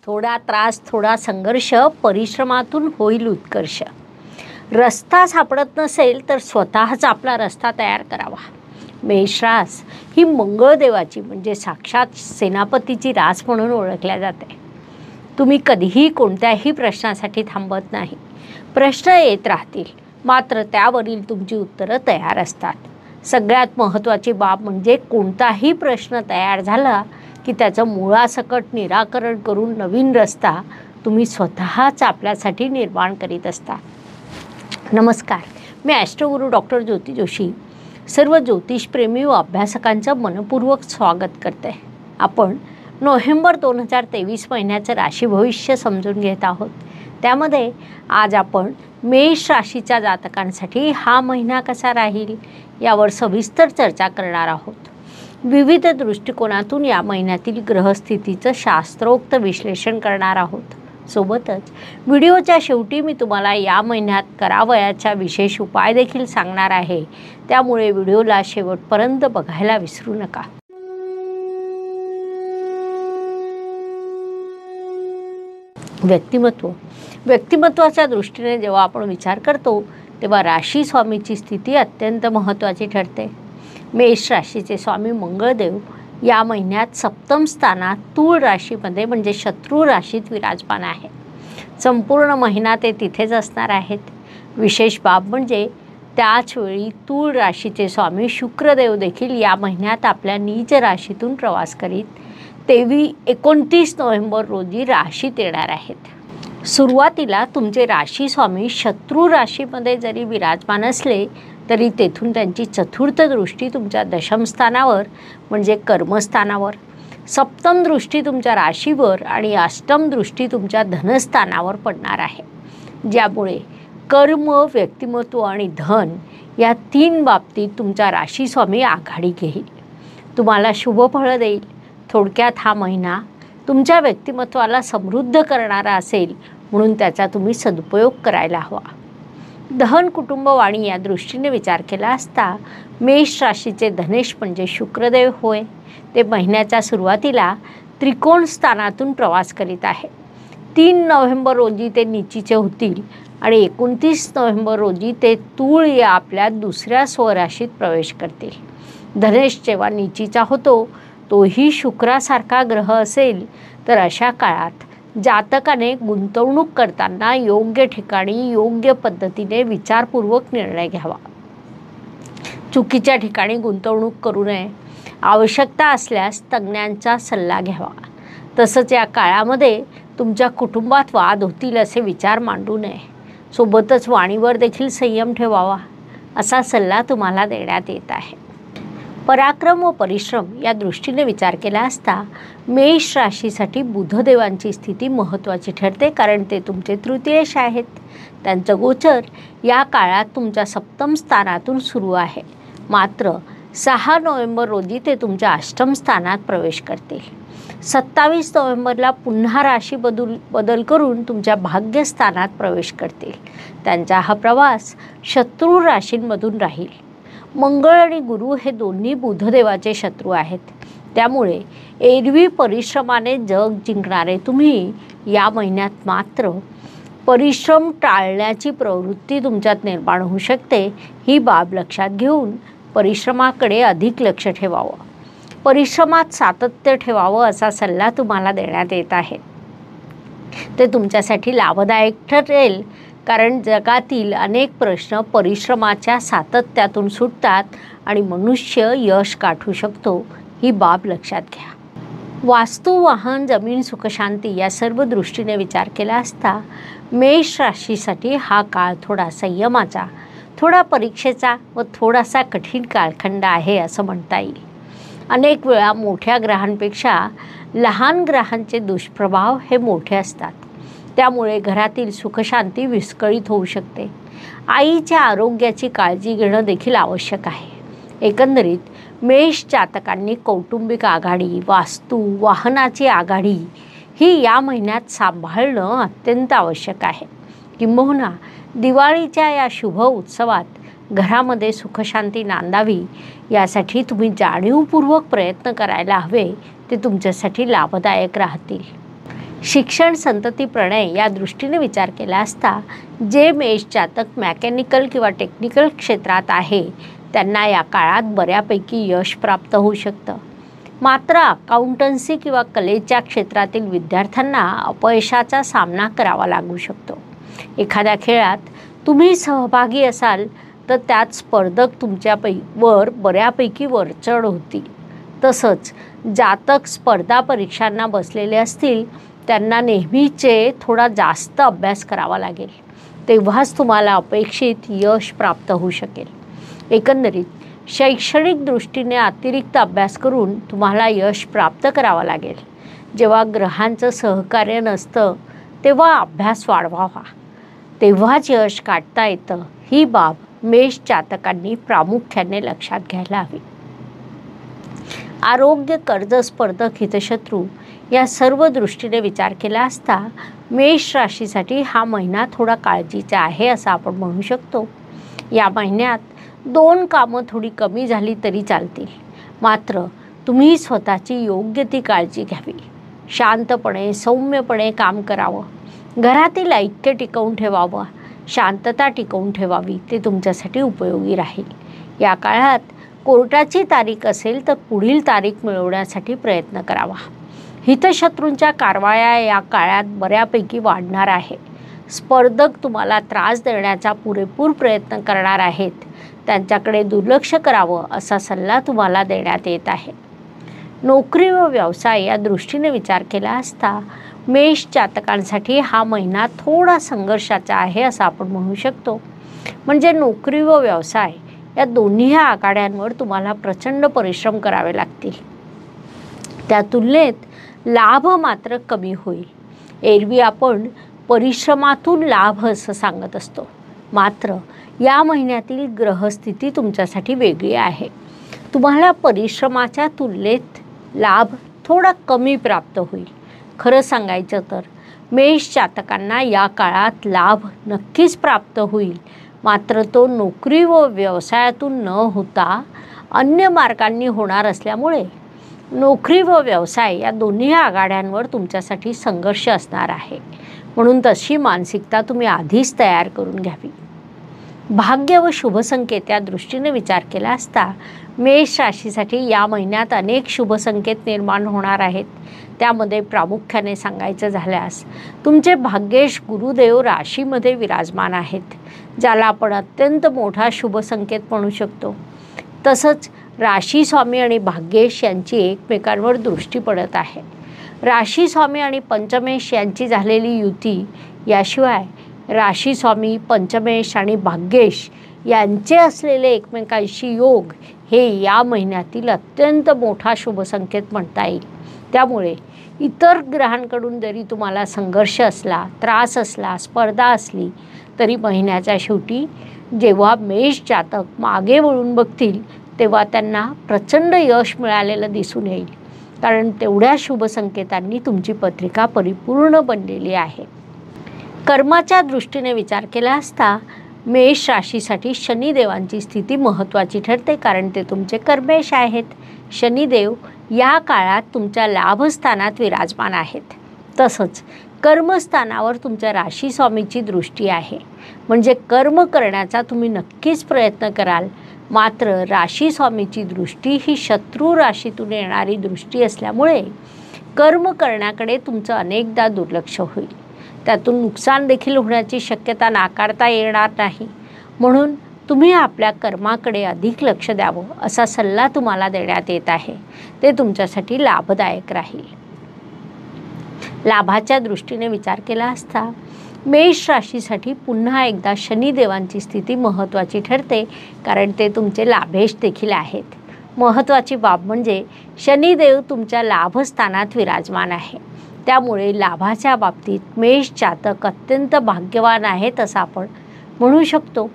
थोडा त्रास, थोडा संघर्ष, परिश्रमातून होईल उत्कर्ष. रस्ता सापडत नसेल तर स्वतःच आपला रस्ता तयार करावा. मेष रास ही मंगळदेवाची म्हणजे साक्षात सेनापतीची रास म्हणून ओळखल्या जाते. तुम्ही कधीही कोणत्याही प्रश्नासाठी थांबत नाही. प्रश्न येत राहतील, मात्र त्यावरील तुमची उत्तरं तयार असतात. सगळ्यात महत्त्वाची बाब म्हणजे कोणताही प्रश्न तयार झाला की त्याचं मुळासकट निराकरण करून नवीन रस्ता तुम्ही स्वतःच आपल्यासाठी निर्माण करीत असता. नमस्कार, मी ॲस्ट्रोगुरू डॉक्टर ज्योती जोशी सर्व ज्योतिषप्रेमी व अभ्यासकांचं मनपूर्वक स्वागत करते. आपण नोव्हेंबर 2023 महिन्याचं राशी भविष्य समजून घेत आहोत. त्यामध्ये आज आपण मेष राशीच्या जातकांसाठी हा महिना कसा राहील यावर सविस्तर चर्चा करणार आहोत. विविध दृष्टिकोनातून या महिन्यातील ग्रहस्थितीचं शास्त्रोक्त विश्लेषण करणार आहोत. सोबतच व्हिडिओच्या शेवटी मी तुम्हाला या महिन्यात करावयाच्या विशेष उपाय देखील सांगणार आहे. त्यामुळे व्हिडिओला शेवटपर्यंत बघायला विसरू नका. व्यक्तिमत्वाच्या दृष्टीने जेव्हा आपण विचार करतो तेव्हा राशी स्वामीची स्थिती अत्यंत महत्त्वाची ठरते. मेष राशीचे स्वामी मंगळदेव या महिन्यात सप्तम स्थानात तूळ राशीमध्ये म्हणजे शत्रू राशीत विराजमान आहे. संपूर्ण महिना ते तिथेच असणार आहेत. विशेष बाब म्हणजे त्याच वेळी तूळ राशीचे स्वामी शुक्रदेव देखील या महिन्यात आपल्या नीच राशीतून प्रवास करीत 29 नोव्हेंबर रोजी राशीत येणार आहेत. सुरुवातीला तुमचे राशी स्वामी शत्रू राशीमध्ये जरी विराजमान असले तरी तेथून त्यांची चतुर्थ दृष्टी तुमच्या दशम स्थानावर म्हणजे कर्मस्थानावर, सप्तम दृष्टी तुमच्या राशीवर आणि अष्टम दृष्टी तुमच्या धनस्थानावर पडणार आहे. ज्यामुळे कर्म, व्यक्तिमत्व आणि धन या 3 बाबतीत तुमचा राशी स्वामी आघाडी घेईल, तुम्हाला शुभ फळं देईल. थोडक्यात हा महिना तुमच्या व्यक्तिमत्वाला समृद्ध करणारा असेल, म्हणून त्याचा तुम्ही सदुपयोग करायला हवा. धन, कुटुंब, वाणी या दृष्टीने विचार केला असता मेष राशीचे धनेश म्हणजे शुक्रदेव होय, ते महिन्याच्या सुरुवातीला त्रिकोण स्थानातून प्रवास करीत आहे. 3 नोव्हेंबर रोजी ते नीचीचे होतील आणि 29 नोव्हेंबर रोजी ते तूळ या आपल्या दुसऱ्या स्वराशीत प्रवेश करतील. धनेश जेव्हा नीचीचा होतो तोही शुक्रासारखा ग्रह असेल तर अशा काळात जातकाने गुंतवणूक करताना योग्य ठिकाणी योग्य पद्धतीने विचारपूर्वक निर्णय घ्यावा. चुकीच्या ठिकाणी गुंतवणूक करू नये. आवश्यकता असल्यास तज्ज्ञांचा सल्ला घ्यावा. तसंच या काळामध्ये तुमच्या कुटुंबात वाद होतील असे विचार मांडू नये. सोबतच वाणीवर देखील संयम ठेवावा असा सल्ला तुम्हाला देण्यात येत आहे. पराक्रम व परिश्रम या दृष्टीने विचार केला असता मेष राशीसाठी बुधदेवांची स्थिती महत्त्वाची ठरते, कारण ते तुमचे तृतीयेश आहेत. त्यांचं गोचर या काळात तुमच्या सप्तम स्थानातून सुरू आहे. मात्र 6 नोव्हेंबर रोजी ते तुमच्या अष्टम स्थानात प्रवेश करतील. 27 नोव्हेंबरला पुन्हा राशी बदल करून तुमच्या भाग्यस्थानात प्रवेश करतील. त्यांचा हा प्रवास शत्रू राशींमधून राहील. मंगळ आणि गुरु हे दोन्ही बुधदेवाचे शत्रू आहेत. त्यामुळे एरवी परिश्रमाने जग जिंकणारे तुम्ही या महिन्यात मात्र परिश्रम टाळण्याची प्रवृत्ती तुमच्यात निर्माण होऊ शकते. ही बाब लक्षात घेऊन परिश्रमाकडे अधिक लक्ष ठेवावं, परिश्रमात सातत्य ठेवावं असा सल्ला तुम्हाला देण्यात येत आहे. ते तुमच्यासाठी लाभदायक ठरेल, कारण जगातील अनेक प्रश्न परिश्रमाच्या सातत्यातून सुटतात आणि मनुष्य यश गाठू शकतो. ही बाब लक्षात घ्या. वास्तू, वाहन, जमीन, सुखशांती या सर्व दृष्टीने विचार केला असता मेष राशीसाठी हा काळ थोडा संयमाचा, थोडा परीक्षेचा व थोडासा कठीण कालखंड आहे असं म्हणता येईल. अनेक वेळा मोठ्या ग्रहांपेक्षा लहान ग्रहांचे दुष्प्रभाव हे मोठे असतात. त्यामुळे घरातील सुखशांती विस्कळीत होऊ शकते. आईच्या आरोग्याची काळजी घेणं देखील आवश्यक आहे. एकंदरीत मेष जातकांनी कौटुंबिक आघाडी, वास्तू, वाहनाची आघाडी ही या महिन्यात सांभाळणं अत्यंत आवश्यक आहे. किंबहुना दिवाळीच्या या शुभ उत्सवात घरामध्ये सुखशांती नांदावी यासाठी तुम्ही जाणीवपूर्वक प्रयत्न करायला हवे. ते तुमच्यासाठी लाभदायक राहतील. शिक्षण संतती प्रणय या दृष्टीने विचार केला असता जे मेष जातक मेकॅनिकल किंवा टेक्निकल क्षेत्रात आहे त्यांना या काळात बऱ्यापैकी यश प्राप्त होऊ शकतं. मात्र अकाउंटन्सी किंवा कलेच्या क्षेत्रातील विद्यार्थ्यांना अपयशाचा सामना करावा लागू शकतो. एखाद्या खेळात तुम्ही सहभागी असाल तर त्यात स्पर्धक तुमच्यावर बऱ्यापैकी वरचढ होती. तसंच जातक स्पर्धा परीक्षांना बसलेले असतील त्यांना नेहमीचे थोडा जास्त अभ्यास करावा लागेल, तेव्हाच तुम्हाला अपेक्षित यश प्राप्त होऊ शकेल. एकंदरीत शैक्षणिक दृष्टीने अतिरिक्त अभ्यास करून तुम्हाला यश प्राप्त करावं लागेल. जेव्हा ग्रहांचं सहकार्य नसतं तेव्हा अभ्यास वाढवावा, तेव्हाच यश गाठता येतं. ही बाब मेष जातकांनी प्रामुख्याने लक्षात घ्यायला हवी. आरोग्य, कर्ज, स्पर्धक, हितशत्रू या सर्व दृष्टीने विचार केला असता मेष राशीसाठी हा महिना थोडा काळजीचा आहे असं आपण म्हणू शकतो. या महिन्यात 2 कामं थोडी कमी झाली तरी चालतील, मात्र तुम्ही स्वतःची योग्य ती काळजी घ्यावी. शांतपणे सौम्यपणे काम करावं, घरातील ऐक्य टिकवून ठेवावं, शांतता टिकवून ठेवावी, ते तुमच्यासाठी उपयोगी राहील. या काळात कोर्टाची तारीख असेल तर पुढील तारीख मिळवण्यासाठी प्रयत्न करावा. हितशत्रूंच्या कारवाया या काळात बऱ्यापैकी वाढणार आहे. स्पर्धक तुम्हाला त्रास देण्याचा पुरेपूर प्रयत्न करणार आहेत, त्यांच्याकडे दुर्लक्ष करावं असा सल्ला तुम्हाला देण्यात येत आहे. नोकरी व व्यवसाय या दृष्टीने विचार केला असता मेष जातकांसाठी हा महिना थोडा संघर्षाचा आहे असं आपण म्हणू शकतो. म्हणजे नोकरी व व्यवसाय या दोन्ही आघाड्यांवर तुम्हाला प्रचंड परिश्रम करावे लागतील. त्या तुलनेत लाभ मात्र कमी होईल. एरवी आपण परिश्रमातून लाभ असं सांगत असतो, मात्र या महिन्यातील ग्रहस्थिती तुमच्यासाठी वेगळी आहे. तुम्हाला परिश्रमाच्या तुलनेत लाभ थोडा कमी प्राप्त होईल. खरं सांगायचं तर मेष जातकांना या काळात लाभ नक्कीच प्राप्त होईल, मात्र तो नोकरी व व्यवसायातून न होता अन्य मार्गांनी होणार असल्यामुळे नोकरी व व्यवसाय या दोन्ही आघाड्यांवर तुमच्यासाठी संघर्ष असणार आहे. म्हणून तशी मानसिकता तुम्ही आधीच तयार करून घ्यावी. भाग्य व शुभ संकेत या दृष्टीने विचार केला असता मेष राशीसाठी या महिन्यात अनेक शुभ संकेत निर्माण होणार आहेत. त्यामध्ये प्रामुख्याने सांगायचं झाल्यास तुमचे भाग्येश गुरुदेव राशीमध्ये विराजमान आहेत, ज्याला आपण अत्यंत मोठा शुभ संकेत म्हणू शकतो. तसंच राशी स्वामी आणि भाग्येश यांची एकमेकांवर दृष्टी पडत आहे. राशी स्वामी आणि पंचमेश यांची झालेली युती, याशिवाय राशी स्वामी, पंचमेश आणि भाग्येश यांचे असलेले एकमेकांशी योग हे या महिन्यातील अत्यंत मोठा शुभ संकेत म्हणता येईल. त्यामुळे इतर ग्रहांकडून जरी तुम्हाला संघर्ष असला, त्रास असला, स्पर्धा असली तरी महिन्याच्या शेवटी जेव्हा मेष जातक मागे वळून बघतील तेव्हा त्यांना प्रचंड यश मिळालेलं दिसून येईल, कारण तेवढ्या शुभ संकेतांनी तुमची पत्रिका परिपूर्ण बनलेली आहे. कर्माच्या दृष्टीने विचार केला असता मेष राशीसाठी शनिदेवांची स्थिती महत्त्वाची ठरते, कारण ते तुमचे कर्मेश आहेत. शनिदेव या काळात तुमच्या लाभस्थानात विराजमान आहेत. तसंच कर्मस्थानावर तुमच्या राशी स्वामीची दृष्टी आहे, म्हणजे कर्म करण्याचा तुम्ही नक्कीच प्रयत्न कराल. मात्र राशी स्वामीची दृष्टी ही शत्रू राशीतून येणारी दृष्टी असल्यामुळे कर्म करण्याकडे तुमचं अनेकदा दुर्लक्ष होईल. त्यातून नुकसान देखील होण्याची शक्यता नाकारता येणार नाही. म्हणून तुम्ही आपल्या कर्माकडे अधिक लक्ष द्यावं असा सल्ला तुम्हाला देण्यात येत आहे. ते तुमच्यासाठी लाभदायक राहील. लाभाच्या दृष्टीने विचार केला असता मेष राशीसाठी पुन्हा एकदा शनिदेवांची स्थिती महत्त्वाची ठरते, कारण ते तुमचे लाभेश देखील आहेत. महत्त्वाची बाब म्हणजे शनिदेव तुमच्या लाभस्थानात विराजमान आहे. त्यामुळे लाभाच्या बाबतीत मेष जातक अत्यंत भाग्यवान आहेत असं आपण म्हणू शकतो.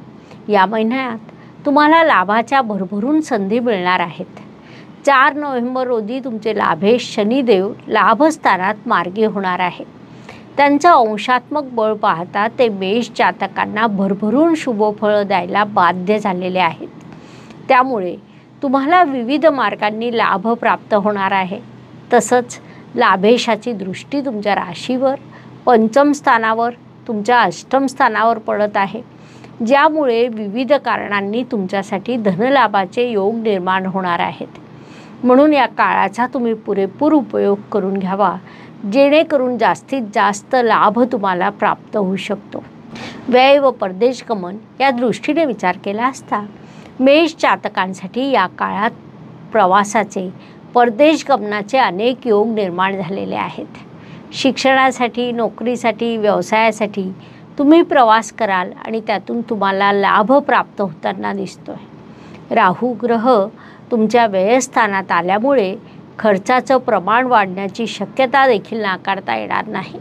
या महिन्यात तुम्हाला लाभाच्या भरभरून संधी मिळणार आहेत. 4 नोव्हेंबर रोजी तुमचे लाभेश शनिदेव लाभस्थानात मार्गी होणार आहे. त्यांचं अंशात्मक बळ पाहता ते मेष जातकांना भरभरून शुभफळं द्यायला बाध्य झालेले आहेत. त्यामुळे तुम्हाला विविध मार्गांनी लाभ प्राप्त होणार आहे. तसंच लाभेशाची दृष्टी तुमच्या राशीवर, पंचम स्थानावर, तुमच्या अष्टम स्थानावर पडत आहे, ज्यामुळे विविध कारणांनी तुमच्यासाठी धनलाभाचे योग निर्माण होणार आहेत. म्हणून या काळाचा तुम्ही पुरेपूर उपयोग करून घ्यावा, जेणेकरून जास्तीत जास्त लाभ तुम्हाला प्राप्त होऊ शकतो. व्यय व परदेश गमन या दृष्टीने विचार केला असता मेष जातकांसाठी या काळात प्रवासाचे, परदेश गमनाचे अनेक योग निर्माण झालेले आहेत. शिक्षणासाठी, नोकरीसाठी, व्यवसायासाठी तुम्ही प्रवास कराल आणि त्यातून तुम्हाला लाभ प्राप्त होताना दिसतोय. राहू ग्रह तुमच्या व्ययस्थानात आल्यामुळे खर्चाचं प्रमाण वाढण्याची शक्यता देखील नाकारता येणार नाही.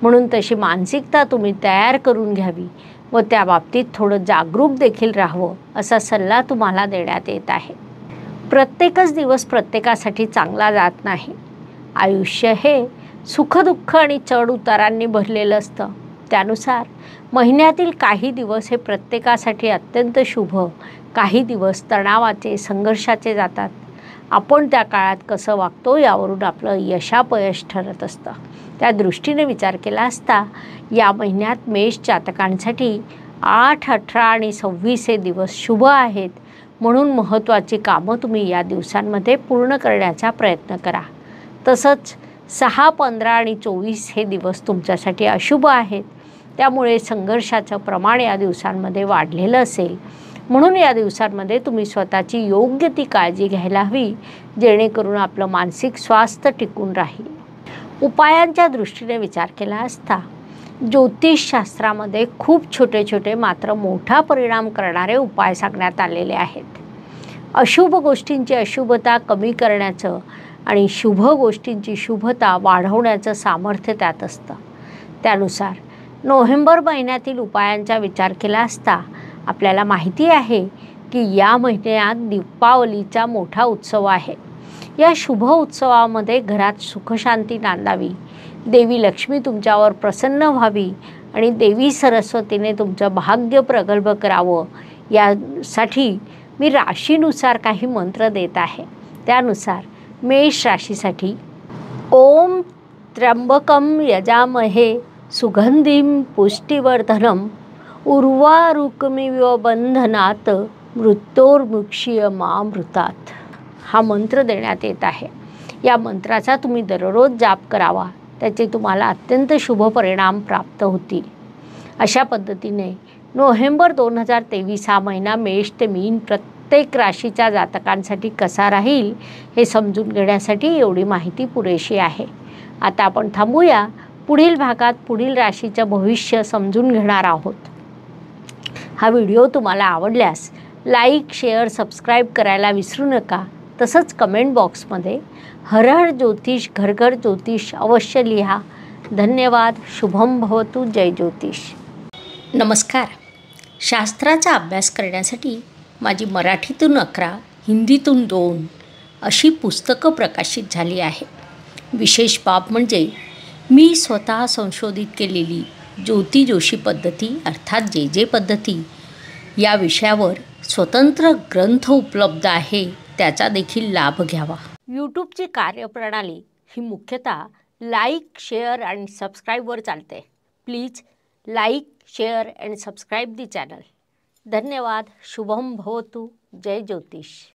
म्हणून तशी मानसिकता तुम्ही तयार करून घ्यावी व त्या बाबतीत थोडं जागरूक देखील राहावं असा सल्ला तुम्हाला देण्यात येत आहे. प्रत्येकच दिवस प्रत्येकासाठी चांगला जात नाही. आयुष्य हे सुखदुःख आणि चढ उतारांनी भरलेलं असतं. त्यानुसार महिन्यातील काही दिवस हे प्रत्येकासाठी अत्यंत शुभ, काही दिवस तणावाचे, संघर्षाचे जातात. आपण त्या काळात कसं वागतो यावरून आपलं यशापयश ठरत असतं. त्या दृष्टीने विचार केला असता या महिन्यात मेष जातकांसाठी 8, 18 आणि 26 हे दिवस शुभ आहेत. म्हणून महत्त्वाची कामं तुम्ही या दिवसांमध्ये पूर्ण करण्याचा प्रयत्न करा. तसंच 6, 15 आणि 24 हे दिवस तुमच्यासाठी अशुभ आहेत. त्यामुळे संघर्षाचं प्रमाण या दिवसांमध्ये वाढलेलं असेल. म्हणून या दिवसांमध्ये तुम्ही स्वतःची योग्य ती काळजी घ्यायला हवी, जेणेकरून आपलं मानसिक स्वास्थ्य टिकून राहील. उपायांच्या दृष्टीने विचार केला असता ज्योतिषशास्त्रामध्ये खूप छोटे छोटे मात्र मोठा परिणाम करणारे उपाय सांगण्यात आलेले आहेत. अशुभ गोष्टींची अशुभता कमी करण्याचं आणि शुभ गोष्टींची शुभता वाढवण्याचं सामर्थ्य त्यात असतं. त्यानुसार नोव्हेंबर महिन्यातील उपायांचा विचार केला असता आपल्याला माहिती आहे की या महिन्यात दीपावलीचा मोठा उत्सव आहे. या शुभ उत्सवामध्ये घरात सुखशांती नांदावी, देवी लक्ष्मी तुमच्यावर प्रसन्न व्हावी आणि देवी सरस्वतीने तुमचं भाग्य प्रगल्भ करावं, यासाठी मी राशीनुसार काही मंत्र देत आहे. त्यानुसार मेष राशीसाठी ओम त्र्यंबकम यजामहे सुगंधिं पुष्टिवर्धनम उर्वारुकमिव बंधनात मृत्योर्मुक्षीयमामृतात हा मंत्र देण्यात येत आहे. या मंत्राचा तुम्ही दररोज जाप करावा, त्याचे तुम्हाला अत्यंत शुभ परिणाम प्राप्त होतील. अशा पद्धतीने नोव्हेंबर 2023 हा महिना मेष ते मीन प्रत्येक राशीच्या जातकांसाठी कसा राहील हे समजून घेण्यासाठी एवढी माहिती पुरेशी आहे. आता आपण थांबूया. पुढील भागात पुढील राशीचं भविष्य समजून घेणार आहोत. हा व्हिडिओ तुम्हाला आवडल्यास लाईक, शेअर, सबस्क्राईब करायला विसरू नका. तसंच कमेंट बॉक्समध्ये हर हर ज्योतिष, घर घर ज्योतिष अवश्य लिहा. धन्यवाद. शुभम भवतु. जय ज्योतिष. नमस्कार. शास्त्राचा अभ्यास करण्यासाठी माझी मराठीतून 11, हिंदीतून 2 अशी पुस्तकं प्रकाशित झाली आहे. विशेष बाब म्हणजे मी स्वतः संशोधित केलेली ज्योती जोशी पद्धती अर्थात जे पद्धती या विषयावर स्वतंत्र ग्रंथ उपलब्ध आहे, त्याचा देखील लाभ घ्यावा. यूट्यूबची कार्यप्रणाली ही मुख्यतः लाईक, शेअर आणि सबस्क्राईबवर चालते. Please like, share and subscribe the channel. धन्यवाद. शुभम भवतु. जय ज्योतिष.